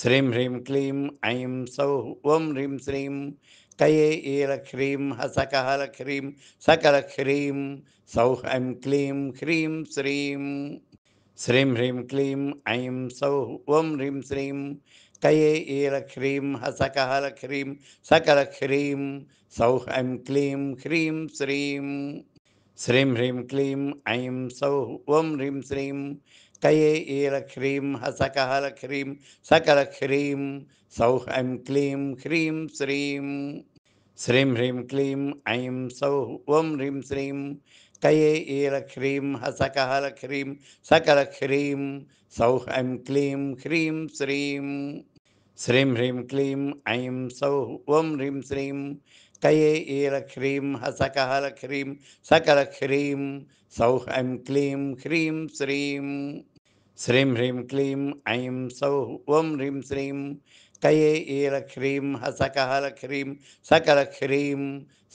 श्रीं ह्रीं क्लीं ऐं सौः ॐ ह्रीं श्रीं कये ईलक्ष्मीं हसकहलक्ष्मीं सकलक्ष्मीं सौः ऐं क्लीं ह्रीं श्रीं श्रीं ह्रीं क्लीं ऐं सौः ॐ ह्रीं श्रीं कये ईलक्ष्मीं हसकहलक्ष्मीं सकलक्ष्मीं सौः ऐं क्लीं ह्रीं श्रीं श्रीं ह्रीं क्लीं ऐं सौः ॐ ह्रीं श्रीं कये ईलक्ष्मीं हसकहलक्ष्मीं सकलक्ष्मीं सौः ऐं क्लीं ह्रीं श्रीं श्रीं ह्रीं क्लीं ऐं सौः ॐ ह्रीं श्रीं कये ईलक्ष्मीं हसकहलक्ष्मीं सकलक्ष्मीं सौः ऐं क्लीं ह्रीं श्रीं श्रीं ह्रीं क्लीं ऐं सौः ॐ ह्रीं श्रीं कये ईलक्ष्मीं हसकहलक्ष्मीं सकलक्ष्मीं सौः ऐं क्लीं ह्रीं श्रीं श्रीं ह्रीं क्लीं ऐं सौः ॐ ह्रीं श्रीं कये ईलक्ष्मीं हसकहलक्ष्मीं सकलक्ष्मीं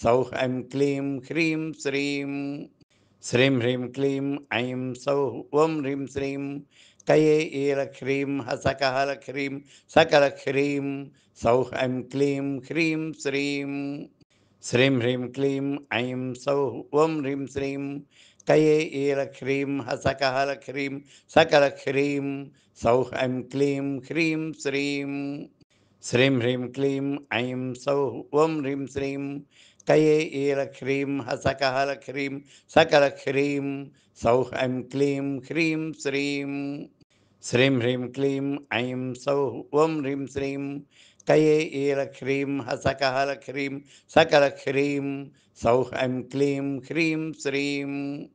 सौः ऐं क्लीं ह्रीं श्रीं श्रीं ह्रीं क्लीं ऐं सौः ॐ ह्रीं श्रीं कये ईलक्ष्मीं हसकहलक्ष्मीं सकलक्ष्मीं सौः ऐं क्लीं ह्रीं श्रीं श्रीं ह्रीं क्लीं ऐं सौः ॐ ह्रीं श्रीं कये ईलक्ष्मीं हसकहलक्ष्मीं सकलक्ष्मीं सौः ऐं क्लीं ह्रीं श्रीं श्रीं ह्रीं क्लीं ऐं सौः ॐ ह्रीं श्रीं कये ईलक्ष्मीं हसकहलक्ष्मीं सकलक्ष्मीं सौः ऐं क्लीं ह्रीं श्रीं श्रीं ह्रीं क्लीं ऐं सौः ॐ ह्रीं श्रीं कये ईलक्ष्मीं हसकहलक्ष्मीं सकलक्ष्मीं सौः ऐं क्लीं ह्रीं श्रीं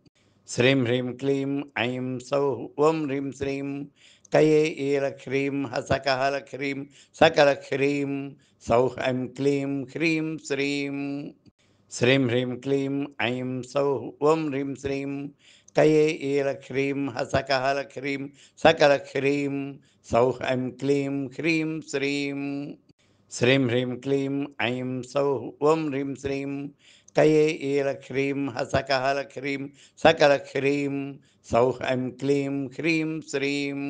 श्रीं ह्रीं क्लीं ऐं सौः ॐ ह्रीं श्रीं कये ईलक्ष्मीं हसकहलक्ष्मीं सकलक्ष्मीं सौः ऐं क्लीं ह्रीं श्रीं श्रीं ह्रीं क्लीं ऐं सौः ॐ ह्रीं श्रीं कये ईलक्ष्मीं हसकहलक्ष्मीं सकलक्ष्मीं सौः ऐं क्लीं ह्रीं श्रीं श्रीं ह्रीं क्लीं ऐं सौः ॐ ह्रीं श्रीं कये ईलक्ष्मीं हसकहलक्ष्मीं सकलक्ष्मीं सौः ऐं क्लीं ह्रीं श्रीं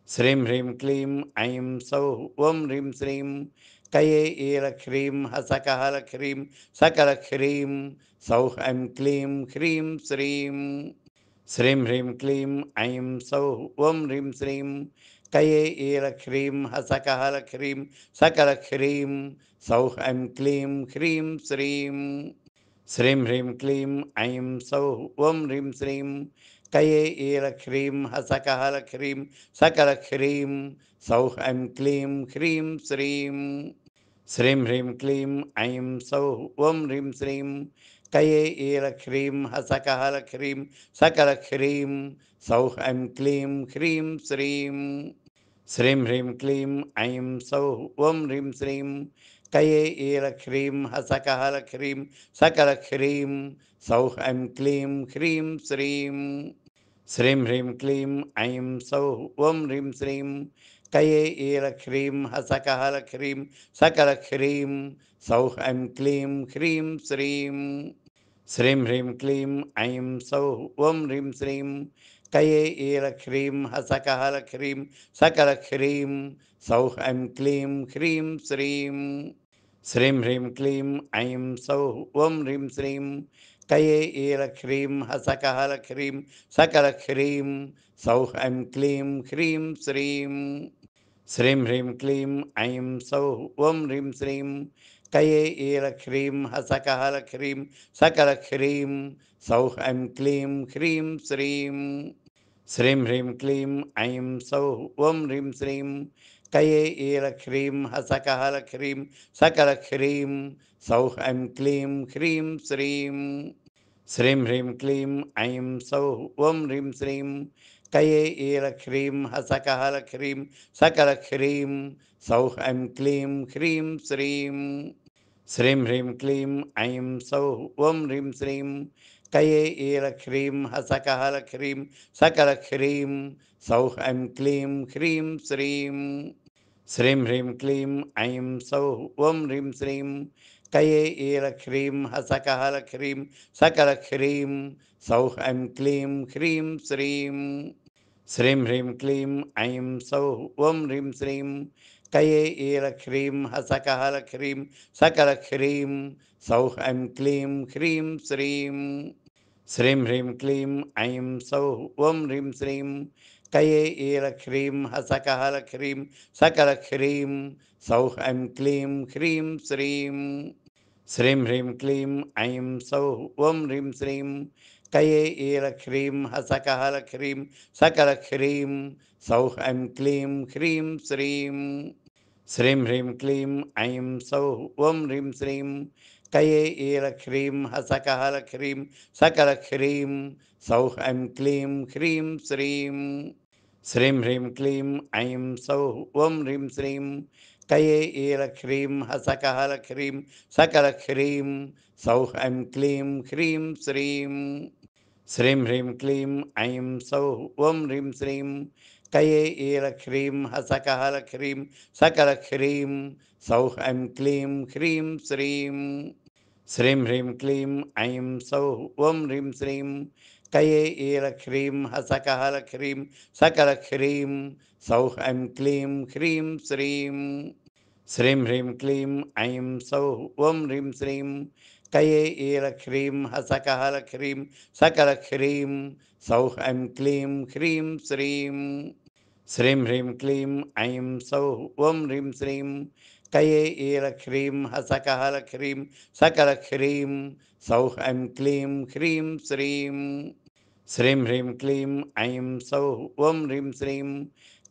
श्रीं ह्रीं क्लीं ऐं सौः ॐ ह्रीं श्रीं कये ईलक्ष्मीं हसकहलक्ष्मीं सकलक्ष्मीं सौः ऐं क्लीं ह्रीं श्रीं श्रीं ह्रीं क्लीं ऐं सौः ॐ ह्रीं श्रीं कये ईलक्ष्मीं हसकहलक्ष्मीं सकलक्ष्मीं सौः ऐं क्लीं ह्रीं श्रीं श्रीं ह्रीं क्लीं ऐं सौः ॐ ह्रीं श्रीं कये ईलक्ष्मीं हसकहलक्ष्मीं सकलक्ष्मीं सौः ऐं क्लीं ह्रीं श्रीं श्रीं ह्रीं क्लीं ऐं सौः ॐ ह्रीं श्रीं कये ईलक्ष्मीं हसकहलक्ष्मीं सकलक्ष्मीं सौः ऐं क्लीं ह्रीं श्रीं श्रीं ह्रीं क्लीं ऐं सौः ॐ ह्रीं श्रीं कये ईलक्ष्मीं हसकहलक्ष्मीं सकलक्ष्मीं सौः ऐं क्लीं ह्रीं श्रीं श्रीं ह्रीं क्लीं ऐं सौः ॐ ह्रीं श्रीं कये ईलक्ष्मीं हसकहलक्ष्मीं सकलक्ष्मीं सौः ऐं क्लीं ह्रीं श्रीं श्रीं ह्रीं क्लीं ऐं सौः ॐ ह्रीं श्रीं कये ईलक्ष्मीं हसकहलक्ष्मीं सकलक्ष्मीं सौः ऐं क्लीं ह्रीं श्रीं श्रीं ह्रीं क्लीं ऐं सौः ॐ ह्रीं श्रीं कये ईलक्ष्मीं हसकहलक्ष्मीं सकलक्ष्मीं सौः ऐं क्लीं ह्रीं श्रीं श्रीं ह्रीं क्लीं ऐं सौः ॐ ह्रीं श्रीं कये ईलक्ष्मीं हसकहलक्ष्मीं सकलक्ष्मीं सौः ऐं क्लीं ह्रीं श्रीं श्रीं ह्रीं क्लीं ऐं सौः ॐ ह्रीं श्रीं कये ईलक्ष्मीं हसकहलक्ष्मीं सकलक्ष्मीं सौः ऐं क्लीं ह्रीं श्रीं श्रीं ह्रीं क्लीं ऐं सौः ॐ ह्रीं श्रीं कये ईलक्ष्मीं हसकहलक्ष्मीं सकलक्ष्मीं सौः ऐं क्लीं ह्रीं श्रीं श्रीं ह्रीं क्लीं ऐं सौः ॐ ह्रीं श्रीं कये ईलक्ष्मीं हसकहलक्ष्मीं सकलक्ष्मीं सौः ऐं क्लीं ह्रीं श्रीं श्रीं ह्रीं क्लीं ऐं सौः ॐ ह्रीं श्रीं कये ईलक्ष्मीं हसकहलक्ष्मीं सकलक्ष्मीं सौः ऐं क्लीं ह्रीं श्रीं శ్రీం హ్రీం క్లీం ఐం సౌః ఓం హ్రీం శ్రీం కయే ఈలక్ష్రీం హసకహలక్ష్రీం సకలక్ష్రీం సౌః ఐం క్లీం హ్రీం శ్రీం. శ్రీం హ్రీం క్లీం ఐం సౌః ఓం హ్రీం శ్రీం కయే ఈలక్ష్రీం హసకహలక్ష్రీం సకలక్ష్రీం సౌః ఐం క్లీం హ్రీం శ్రీం. శ్రీం హ్రీం క్లీం ఐం సౌః ఓం హ్రీం శ్రీం కయే ఈలక్ష్రీం హసకహలక్ష్రీం సకలక్ష్రీం సౌః ఐం క్లీం హ్రీం శ్రీం. శ్రీం హ్రీం క్లీం ఐం సౌః ఓం హ్రీం శ్రీం కయే ఈలక్ష్రీం హసకహలక్ష్రీం సకలక్ష్రీం సౌః ఐం క్లీం హ్రీం శ్రీం. శ్రీం హ్రీం క్లీం ఐం సౌః ఓం హ్రీం శ్రీం కయే ఈలక్ష్రీం హసకహలక్ష్రీం సకలక్ష్రీం సౌః ఐం క్లీం హ్రీం శ్రీం. శ్రీం హ్రీం క్లీం ఐం సౌః ఓం హ్రీం శ్రీం కయే ఈలక్ష్రీం హసకహలక్ష్రీం సకలక్ష్రీం సౌః ఐం క్లీం హ్రీం శ్రీం. శ్రీం హ్రీం క్లీం ఐం సౌః ఓం హ్రీం శ్రీం కయే ఈలక్ష్రీం హసకహలక్ష్రీం సకలక్ష్రీం సౌః ఐం క్లీం హ్రీం శ్రీం. శ్రీం హ్రీం క్లీం ఐం సౌః ఓం హ్రీం శ్రీం కయే ఈలక్ష్రీం హసకహలక్ష్రీం సకలక్ష్రీం సౌః ఐం క్లీం హ్రీం శ్రీం. శ్రీం హ్రీం క్లీం ఐం సౌః ఓం హ్రీం శ్రీం కయే ఈలక్ష్రీం హసకహలక్ష్రీం సకలక్ష్రీం సౌః ఐం క్లీం హ్రీం శ్రీం. శ్రీం హ్రీం క్లీం ఐం సౌః ఓం హ్రీం శ్రీం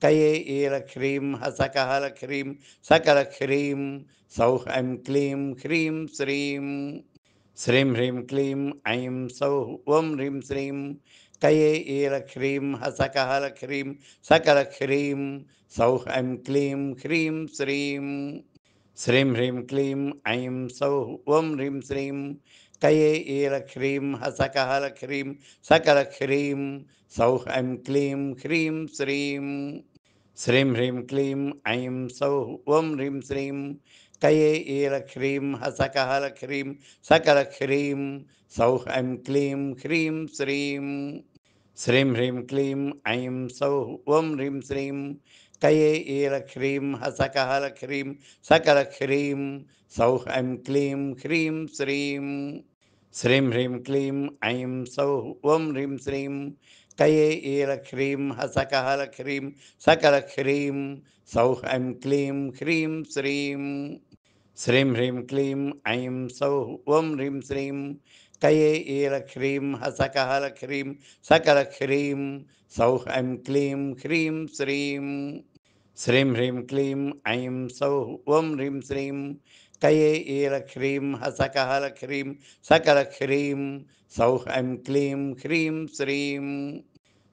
కయే ఈలక్ష్రీం హసకహలక్ష్రీం సకలక్ష్రీం సౌః ఐం క్లీం హ్రీం శ్రీం. శ్రీం హ్రీం క్లీం ఐం సౌః ఓం హ్రీం శ్రీం కయే ఈలక్ష్రీం హసకహలక్ష్రీం సకలక్ష్రీం సౌః ఐం క్లీం హ్రీం శ్రీం. శ్రీం హ్రీం క్లీం ఐం సౌః ఓం హ్రీం శ్రీం కయే ఈలక్ష్రీం హసకహలక్ష్రీం సకలక్ష్రీం సౌః ఐం క్లీం హ్రీం శ్రీం. శ్రీం హ్రీం క్లీం ఐం సౌః ఓం హ్రీం శ్రీం కయే ఈలక్ష్రీం హసకహలక్ష్రీం సకలక్ష్రీం సౌః ఐం క్లీం హ్రీం శ్రీం. శ్రీం హ్రీం క్లీం ఐం సౌః ఓం హ్రీం శ్రీం కయే ఈలక్ష్రీం హసకహలక్ష్రీం సకలక్ష్రీం సౌః ఐం క్లీం హ్రీం శ్రీం. శ్రీం హ్రీం క్లీం ఐం సౌః ఓం హ్రీం శ్రీం కయే ఈలక్ష్రీం హసకహలక్ష్రీం సకలక్ష్రీం సౌః ఐం క్లీం హ్రీం శ్రీం. శ్రీం హ్రీం క్లీం ఐం సౌః ఓం హ్రీం శ్రీం కయే ఈలక్ష్రీం హసకహలక్ష్రీం సకలక్ష్రీం సౌః ఐం క్లీం హ్రీం శ్రీం. శ్రీం హ్రీం క్లీం ఐం సౌః ఓం హ్రీం శ్రీం కయే ఈలక్ష్రీం హసకహలక్ష్రీం సకలక్ష్రీం సౌః ఐం క్లీం హ్రీం శ్రీం.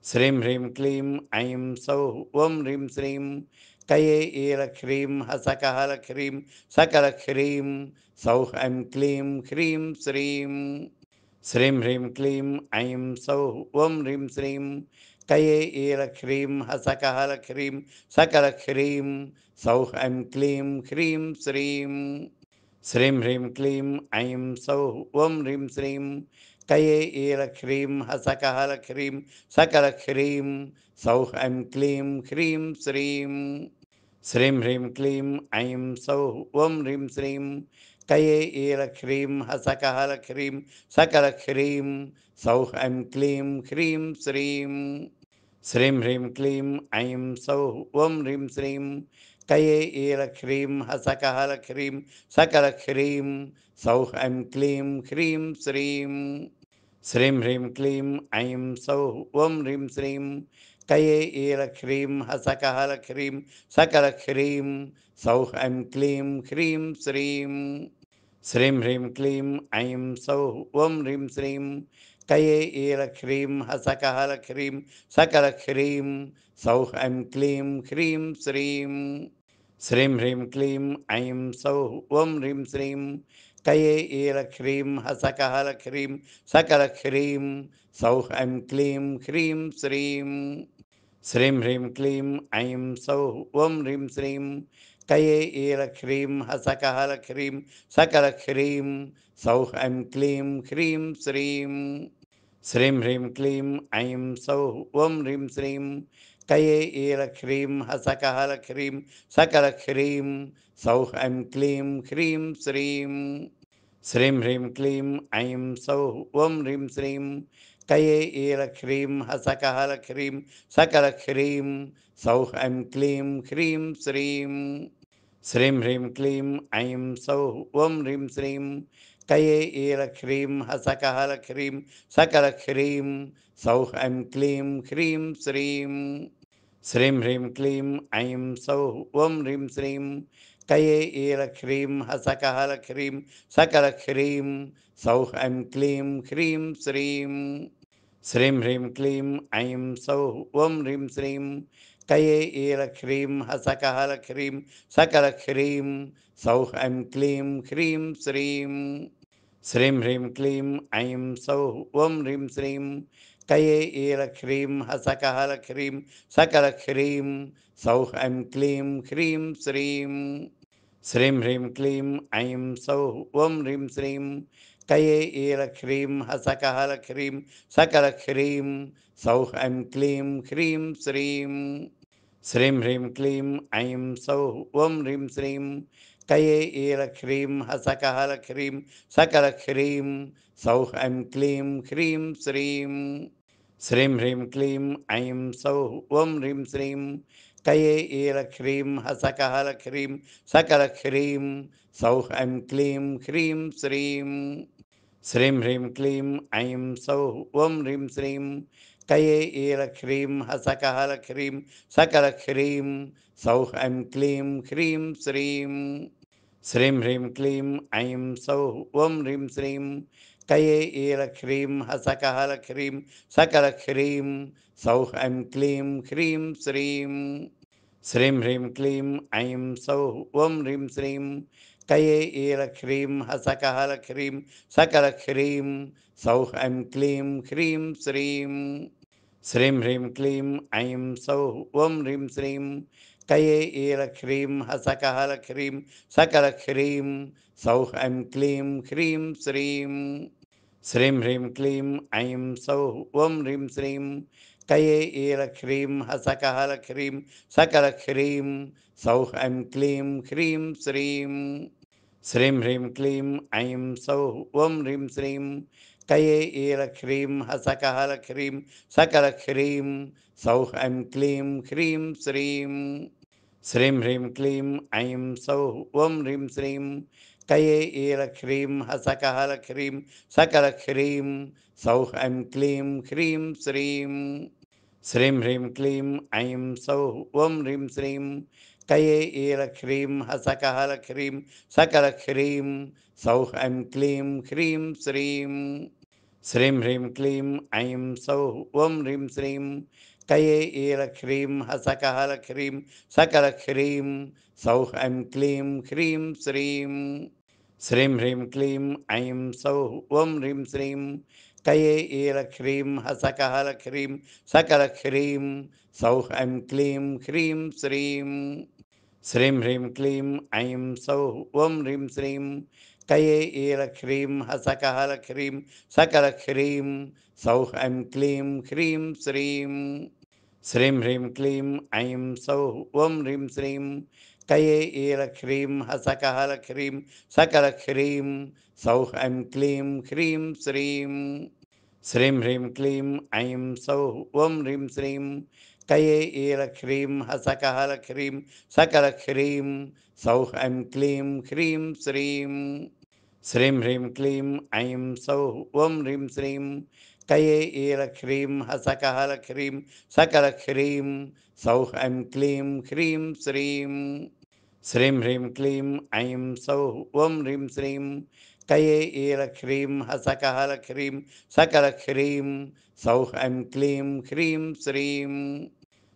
శ్రీం హ్రీం క్లీం ఐం సౌః ఓం హ్రీం శ్రీం కయే ఈలక్ష్రీం హసకహలక్ష్రీం సకలక్ష్రీం సౌః ఐం క్లీం హ్రీం శ్రీం. శ్రీం హ్రీం క్లీం ఐం సౌః ఓం హ్రీం శ్రీం కయే ఈలక్ష్రీం హసకహలక్ష్రీం సకలక్ష్రీం సౌః ఐం క్లీం హ్రీం శ్రీం. శ్రీం హ్రీం క్లీం ఐం సౌః ఓం హ్రీం శ్రీం కయే ఈలక్ష్రీం హసకహలక్ష్రీం సకలక్ష్రీం సౌః ఐం క్లీం హ్రీం శ్రీం. శ్రీం హ్రీం క్లీం ఐం సౌః ఓం హ్రీం శ్రీం కయే ఈలక్ష్రీం హసకహలక్ష్రీం సకలక్ష్రీం సౌః ఐం క్లీం హ్రీం శ్రీం. శ్రీం హ్రీం క్లీం ఐం సౌః ఓం హ్రీం శ్రీం కయే ఈలక్ష్రీం హసకహలక్ష్రీం సకలక్ష్రీం సౌః ఐం క్లీం హ్రీం శ్రీం. శ్రీం హ్రీం క్లీం ఐం సౌః ఓం హ్రీం శ్రీం కయే ఈలక్ష్రీం హసకహలక్ష్రీం సకలక్ష్రీం సౌః ఐం క్లీం హ్రీం శ్రీం. శ్రీం హ్రీం క్లీం ఐం సౌః ఓం హ్రీం శ్రీం కయే ఈలక్ష్రీం హసకహలక్ష్రీం సకలక్ష్రీం సౌః ఐం క్లీం హ్రీం శ్రీం. శ్రీం హ్రీం క్లీం ఐం సౌః ఓం హ్రీం శ్రీం కయే ఈలక్ష్రీం హసకహలక్ష్రీం సకలక్ష్రీం సౌః ఐం క్లీం హ్రీం శ్రీం. శ్రీం హ్రీం క్లీం ఐం సౌః ఓం హ్రీం శ్రీం కయే ఈలక్ష్రీం హసకహలక్ష్రీం సకలక్ష్రీం సౌః ఐం క్లీం హ్రీం శ్రీం. श्रीं ह्रीं क्लीं ऐं सौः ॐ ह्रीं श्रीं कये एलक्ष्मीं हसकहलक्ष्मीं सकलक्ष्मीं सौः ऐं क्लीं ह्रीं श्रीं श्रीं ह्रीं क्लीं ऐं सौः ॐ ह्रीं श्रीं कये एलक्ष्मीं हसकहलक्ष्मीं सकलक्ष्मीं सौः ऐं क्लीं ह्रीं श्रीं श्रीं ह्रीं क्लीं ऐं सौः ॐ ह्रीं श्रीं कये एलक्ष्मीं हसकहलक्ष्मीं सकलक्ष्मीं सौः ऐं क्लीं ह्रीं श्रीं श्रीं ह्रीं क्लीं ऐं सौः ॐ ह्रीं श्रीं कये एलक्ष्मीं हसकहलक्ष्मीं सकलक्ष्मीं सौः ऐं क्लीं ह्रीं श्रीं श्रीं ह्रीं क्लीं ऐं सौः ॐ ह्रीं श्रीं कये एलक्ष्मीं हसकहलक्ष्मीं सकलक्ष्मीं सौः ऐं क्लीं ह्रीं श्रीं श्रीं ह्रीं क्लीं ऐं सौः ॐ ह्रीं श्रीं कये एलक्ष्मीं हसकहलक्ष्मीं सकलक्ष्मीं सौः ऐं क्लीं ह्रीं श्रीं श्रीं ह्रीं क्लीं ऐं सौः ॐ ह्रीं श्रीं कये एलक्ष्मीं हसकहलक्ष्मीं सकलक्ष्मीं सौः ऐं क्लीं ह्रीं श्रीं श्रीं ह्रीं क्लीं ऐं सौः ॐ ह्रीं श्रीं कये एलक्ष्मीं हसकहलक्ष्मीं सकलक्ष्मीं सौः ऐं क्लीं ह्रीं श्रीं श्रीं ह्रीं क्लीं ऐं सौः ॐ ह्रीं श्रीं कये एलक्ष्मीं हसकहलक्ष्मीं सकलक्ष्मीं सौः ऐं क्लीं ह्रीं श्रीं श्रीं ह्रीं क्लीं ऐं सौः ॐ ह्रीं श्रीं कये एलक्ष्मीं हसकहलक्ष्मीं सकलक्ष्मीं सौः ऐं क्लीं ह्रीं श्रीं श्रीं ह्रीं क्लीं ऐं सौः ॐ ह्रीं श्रीं कये एलक्ष्मीं हसकहलक्ष्मीं सकलक्ष्मीं सौः ऐं क्लीं ह्रीं श्रीं श्रीं ह्रीं क्लीं ऐं सौः ॐ ह्रीं श्रीं कये एलक्ष्मीं हसकहलक्ष्मीं सकलक्ष्मीं सौः ऐं क्लीं ह्रीं श्रीं श्रीं ह्रीं क्लीं ऐं सौः ॐ ह्रीं श्रीं कये एलक्ष्मीं हसकहलक्ष्मीं सकलक्ष्मीं सौः ऐं क्लीं ह्रीं श्रीं श्रीं ह्रीं क्लीं ऐं सौः ॐ ह्रीं श्रीं कये एलक्ष्मीं हसकहलक्ष्मीं सकलक्ष्मीं सौः ऐं क्लीं ह्रीं श्रीं श्रीं ह्रीं क्लीं ऐं सौः ॐ ह्रीं श्रीं कये एलक्ष्मीं हसकहलक्ष्मीं सकलक्ष्मीं सौः ऐं क्लीं ह्रीं श्रीं श्रीं ह्रीं क्लीं ऐं सौः ॐ ह्रीं श्रीं कये एलक्ष्मीं हसकहलक्ष्मीं सकलक्ष्मीं सौः ऐं क्लीं ह्रीं श्रीं श्रीं ह्रीं क्लीं ऐं सौः ॐ ह्रीं श्रीं कये एलक्ष्मीं हसकहलक्ष्मीं सकलक्ष्मीं सौः ऐं क्लीं ह्रीं श्रीं श्रीं ह्रीं क्लीं ऐं सौः ॐ ह्रीं श्रीं कये एलक्ष्मीं हसकहलक्ष्मीं सकलक्ष्मीं सौः ऐं क्लीं ह्रीं श्रीं श्रीं ह्रीं क्लीं ऐं सौः ॐ ह्रीं श्रीं कये एलक्ष्मीं हसकहलक्ष्मीं सकलक्ष्मीं सौः ऐं क्लीं ह्रीं श्रीं श्रीं ह्रीं क्लीं ऐं सौः ॐ ह्रीं श्रीं कये एलक्ष्मीं हसकहलक्ष्मीं सकलक्ष्मीं सौः ऐं क्लीं ह्रीं श्रीं श्रीं ह्रीं क्लीं ऐं सौः ॐ ह्रीं श्रीं कये एलक्ष्मीं हसकहलक्ष्मीं सकलक्ष्मीं सौः ऐं क्लीं ह्रीं श्रीं श्रीं ह्रीं क्लीं ऐं सौः ॐ ह्रीं श्रीं कये एलक्ष्मीं हसकहलक्ष्मीं सकलक्ष्मीं सौः ऐं क्लीं ह्रीं श्रीं श्रीं ह्रीं क्लीं ऐं सौः ॐ ह्रीं श्रीं कये एलक्ष्मीं हसकहलक्ष्मीं सकलक्ष्मीं सौः ऐं क्लीं ह्रीं श्रीं श्रीं ह्रीं क्लीं ऐं सौः ॐ ह्रीं श्रीं कये एलक्ष्मीं हसकहलक्ष्मीं सकलक्ष्मीं सौः ऐं क्लीं ह्रीं श्रीं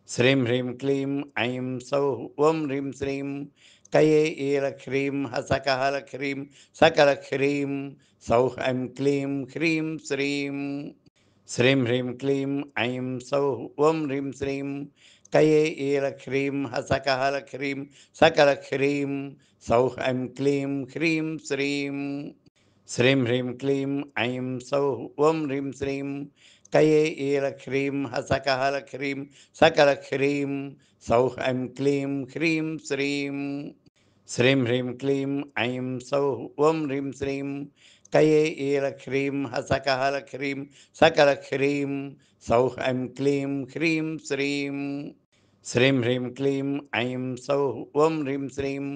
श्रीं ह्रीं क्लीं ऐं सौः ॐ ह्रीं श्रीं कये एलक्ष्मीं हसकहलक्ष्मीं सकलक्ष्मीं सौः ऐं क्लीं ह्रीं श्रीं श्रीं ह्रीं क्लीं ऐं सौः ॐ ह्रीं श्रीं कये एलक्ष्मीं हसकहलक्ष्मीं सकलक्ष्मीं सौः ऐं क्लीं ह्रीं श्रीं श्रीं ह्रीं क्लीं ऐं सौः ॐ ह्रीं श्रीं कये ईलक्ष्मीं हसकहलक्ष्मीं सकलक्ष्मीं सौः ऐं क्लीं ह्रीं श्रीं श्रीं ह्रीं क्लीं ऐं सौः ॐ ह्रीं श्रीं कये ईलक्ष्मीं हसकहलक्ष्मीं सकलक्ष्मीं सौः ऐं क्लीं ह्रीं श्रीं श्रीं ह्रीं क्लीं ऐं सौः ॐ ह्रीं श्रीं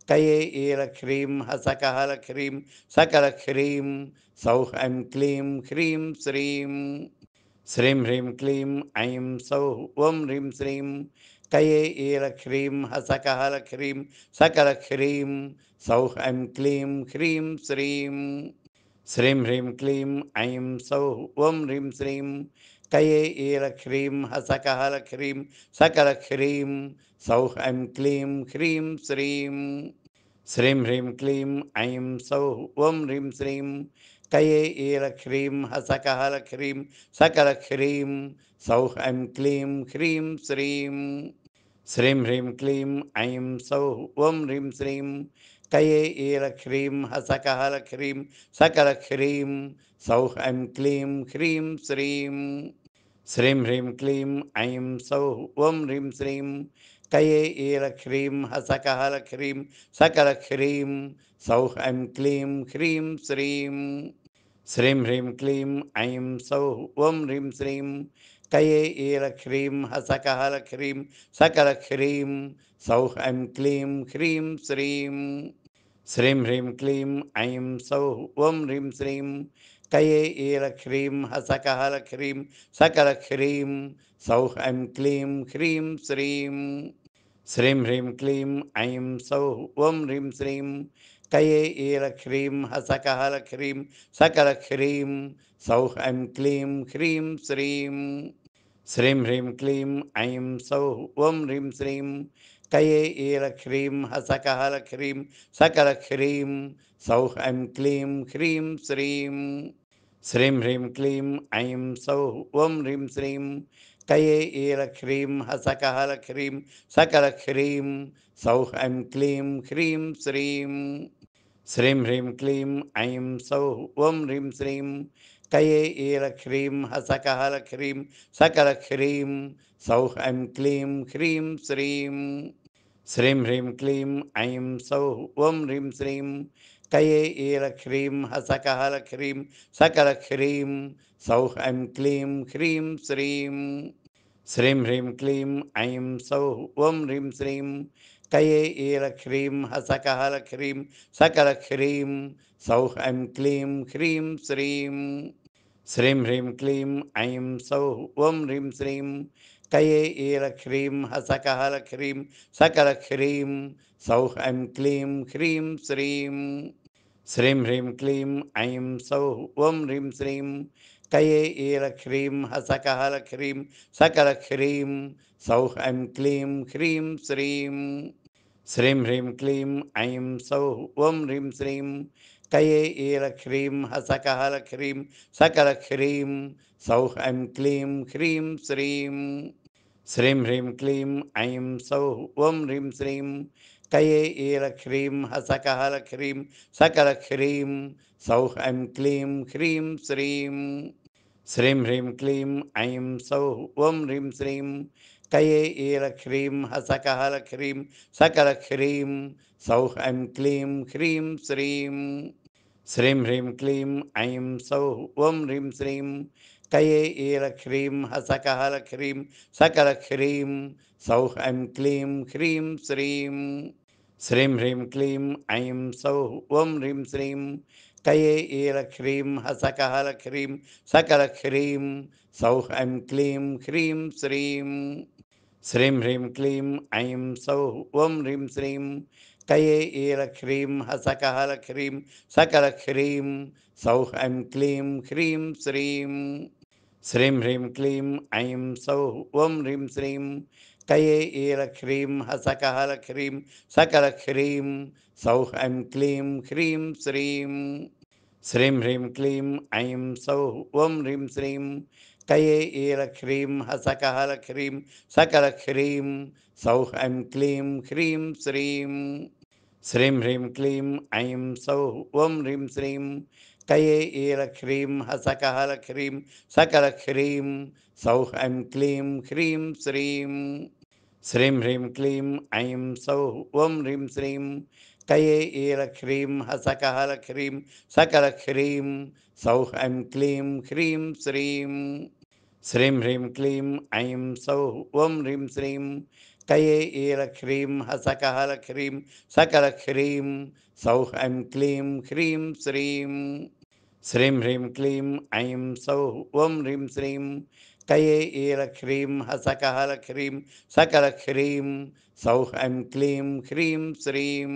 कये ईलक्ष्मीं हसकहलक्ष्मीं सकलक्ष्मीं सौः ऐं क्लीं ह्रीं श्रीं श्रीं ह्रीं क्लीं ऐं सौः ॐ ह्रीं श्रीं कये ईलक्ष्मीं हसकहलक्ष्मीं सकलक्ष्मीं सौः ऐं क्लीं ह्रीं श्रीं श्रीं ह्रीं क्लीं ऐं सौः ॐ ह्रीं श्रीं कये ईलक्ष्मीं हसकहलक्ष्मीं सकलक्ष्मीं सौः ऐं क्लीं ह्रीं श्रीं श्रीं ह्रीं क्लीं ऐं सौः ॐ ह्रीं श्रीं कये ईलक्ष्मीं हसकहलक्ष्मीं सकलक्ष्मीं सौः ऐं क्लीं ह्रीं श्रीं श्रीं ह्रीं क्लीं ऐं सौः ॐ ह्रीं श्रीं कये ईलक्ष्मीं हसकहलक्ष्मीं सकलक्ष्मीं सौः ऐं क्लीं ह्रीं श्रीं श्रीं ह्रीं क्लीं ऐं सौः ॐ ह्रीं श्रीं कये ईलक्ष्मीं हसकहलक्ष्मीं सकलक्ष्मीं सौः ऐं क्लीं ह्रीं श्रीं श्रीं ह्रीं क्लीं ऐं सौः ॐ ह्रीं श्रीं कये ईलक्ष्मीं हसकहलक्ष्मीं सकलक्ष्मीं सौः ऐं क्लीं ह्रीं श्रीं श्रीं ह्रीं क्लीं ऐं सौः ॐ ह्रीं श्रीं कये ईलक्ष्मीं हसकहलक्ष्मीं सकलक्ष्मीं सौः ऐं क्लीं ह्रीं श्रीं श्रीं ह्रीं क्लीं ऐं सौः ॐ ह्रीं श्रीं कये ईलक्ष्मीं हसकहलक्ष्मीं सकलक्ष्मीं सौः ऐं क्लीं ह्रीं श्रीं श्रीं ह्रीं क्लीं ऐं सौः ॐ ह्रीं श्रीं कये ईलक्ष्मीं हसकहलक्ष्मीं सकलक्ष्मीं सौः ऐं क्लीं ह्रीं श्रीं श्रीं ह्रीं क्लीं ऐं सौः ॐ ह्रीं श्रीं कये ईलक्ष्मीं हसकहलक्ष्मीं सकलक्ष्मीं सौः ऐं क्लीं ह्रीं श्रीं श्रीं ह्रीं क्लीं ऐं सौः ॐ ह्रीं श्रीं कये ईलक्ष्मीं हसकहलक्ष्मीं सकलक्ष्मीं सौः ऐं क्लीं ह्रीं श्रीं श्रीं ह्रीं क्लीं ऐं सौः ॐ ह्रीं श्रीं कये ईलक्ष्मीं हसकहलक्ष्मीं सकलक्ष्मीं सौः ऐं क्लीं ह्रीं श्रीं श्रीं ह्रीं क्लीं ऐं सौः ॐ ह्रीं श्रीं कये ईलक्ष्मीं हसकहलक्ष्मीं सकलक्ष्मीं सौः ऐं क्लीं ह्रीं श्रीं श्रीं ह्रीं क्लीं ऐं सौः ॐ ह्रीं श्रीं कये ईलक्ष्मीं हसकहलक्ष्मीं सकलक्ष्मीं सौः ऐं क्लीं ह्रीं श्रीं श्रीं ह्रीं क्लीं ऐं सौः ॐ ह्रीं श्रीं कये ईलक्ष्मीं हसकहलक्ष्मीं सकलक्ष्मीं सौः ऐं क्लीं ह्रीं श्रीं श्रीं ह्रीं क्लीं ऐं सौः ॐ ह्रीं श्रीं कये ईलक्ष्मीं हसकहलक्ष्मीं सकलक्ष्मीं सौः ऐं क्लीं ह्रीं श्रीं श्रीं ह्रीं क्लीं ऐं सौः ॐ ह्रीं श्रीं कये ईलक्ष्मीं हसकहलक्ष्मीं सकलक्ष्मीं सौः ऐं क्लीं ह्रीं श्रीं श्रीं ह्रीं क्लीं ऐं सौः ॐ ह्रीं श्रीं कये ईलक्ष्मीं हसकहलक्ष्मीं सकलक्ष्मीं सौः ऐं क्लीं ह्रीं श्रीं श्रीं ह्रीं क्लीं ऐं सौः ॐ ह्रीं श्रीं कये ईलक्ष्मीं हसकहलक्ष्मीं सकलक्ष्मीं सौः ऐं क्लीं ह्रीं श्रीं श्रीं ह्रीं क्लीं ऐं सौः ॐ ह्रीं श्रीं कये ईलक्ष्मीं हसकहलक्ष्मीं सकलक्ष्मीं सौः ऐं क्लीं ह्रीं श्रीं श्रीं ह्रीं क्लीं ऐं सौः ॐ ह्रीं श्रीं कये ईलक्ष्मीं हसकहलक्ष्मीं सकलक्ष्मीं सौः ऐं क्लीं ह्रीं श्रीं श्रीं ह्रीं क्लीं ऐं सौः ॐ ह्रीं श्रीं कये ईलक्ष्मीं हसकहलक्ष्मीं सकलक्ष्मीं सौः ऐं क्लीं ह्रीं श्रीं श्रीं ह्रीं क्लीं ऐं सौः ॐ ह्रीं श्रीं कये ईलक्ष्मीं हसकहलक्ष्मीं सकलक्ष्मीं सौः ऐं क्लीं ह्रीं श्रीं శ్రీం హ్రీం క్లీం ఐం సౌః ఓం హ్రీం శ్రీం కయే ఈలక్ష్మీం హసకహలక్ష్మీం సకలక్ష్మీం సౌః ఐం క్లీం హ్రీం శ్రీం శ్రీం హ్రీం క్లీం ఐం సౌః ఓం హ్రీం శ్రీం కయే ఈలక్ష్మీం హసకహలక్ష్మీం సకలక్ష్మీం సౌః ఐం క్లీం హ్రీం శ్రీం శ్రీం హ్రీం క్లీం ఐం సౌః ఓం హ్రీం శ్రీం కయే ఈలక్ష్మీం హసకహలక్ష్మీం సకలక్ష్మీం సౌః ఐం క్లీం హ్రీం శ్రీం శ్రీం హ్రీం క్లీం ఐం సౌః ఓం హ్రీం శ్రీం కయే ఈలక్ష్మీం హసకహలక్ష్మీం సకలక్ష్మీం సౌః ఐం క్లీం హ్రీం శ్రీం